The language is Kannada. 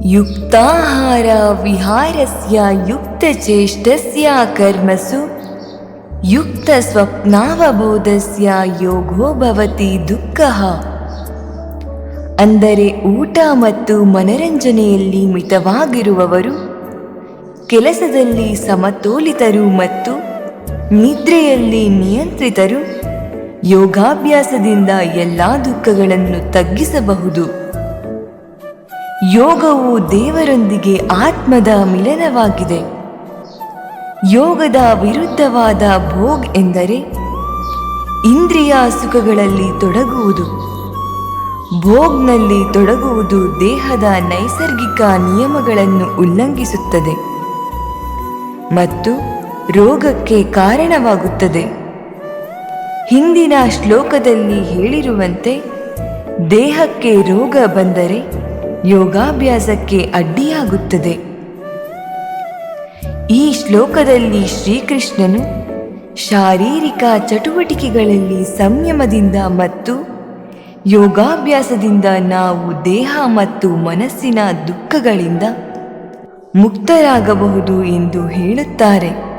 ಯುಕ್ತಾಹಾರ ವಿಹಾರಸ್ಯ ಯುಕ್ತಚೇಷ್ಟಸ್ಯ ಕರ್ಮಸು ಯುಕ್ತ ಸ್ವಪ್ನಾವಬೋಧಸ್ಯ ಯೋಗೋ ಭವತಿ ದುಃಖಃ. ಅಂದರೆ ಊಟ ಮತ್ತು ಮನರಂಜನೆಯಲ್ಲಿ ಮಿತವಾಗಿರುವವರು, ಕೆಲಸದಲ್ಲಿ ಸಮತೋಲಿತರು ಮತ್ತು ನಿದ್ರೆಯಲ್ಲಿ ನಿಯಂತ್ರಿತರು ಯೋಗಾಭ್ಯಾಸದಿಂದ ಎಲ್ಲ ದುಃಖಗಳನ್ನು ತಗ್ಗಿಸಬಹುದು. ಯೋಗವು ದೇವರೊಂದಿಗೆ ಆತ್ಮದ ಮಿಲನವಾಗಿದೆ. ಯೋಗದ ವಿರುದ್ಧವಾದ ಭೋಗ್ ಎಂದರೆ ಇಂದ್ರಿಯ ಸುಖಗಳಲ್ಲಿ ತೊಡಗುವುದು. ಭೋಗ್ನಲ್ಲಿ ತೊಡಗುವುದು ದೇಹದ ನೈಸರ್ಗಿಕ ನಿಯಮಗಳನ್ನು ಉಲ್ಲಂಘಿಸುತ್ತದೆ ಮತ್ತು ರೋಗಕ್ಕೆ ಕಾರಣವಾಗುತ್ತದೆ. ಹಿಂದಿನ ಶ್ಲೋಕದಲ್ಲಿ ಹೇಳಿರುವಂತೆ ದೇಹಕ್ಕೆ ರೋಗ ಬಂದರೆ ಯೋಗಾಭ್ಯಾಸಕ್ಕೆ ಅಡ್ಡಿಯಾಗುತ್ತದೆ. ಈ ಶ್ಲೋಕದಲ್ಲಿ ಶ್ರೀಕೃಷ್ಣನು ಶಾರೀರಿಕ ಚಟುವಟಿಕೆಗಳಲ್ಲಿ ಸಂಯಮದಿಂದ ಮತ್ತು ಯೋಗಾಭ್ಯಾಸದಿಂದ ನಾವು ದೇಹ ಮತ್ತು ಮನಸ್ಸಿನ ದುಃಖಗಳಿಂದ ಮುಕ್ತರಾಗಬಹುದು ಎಂದು ಹೇಳುತ್ತಾರೆ.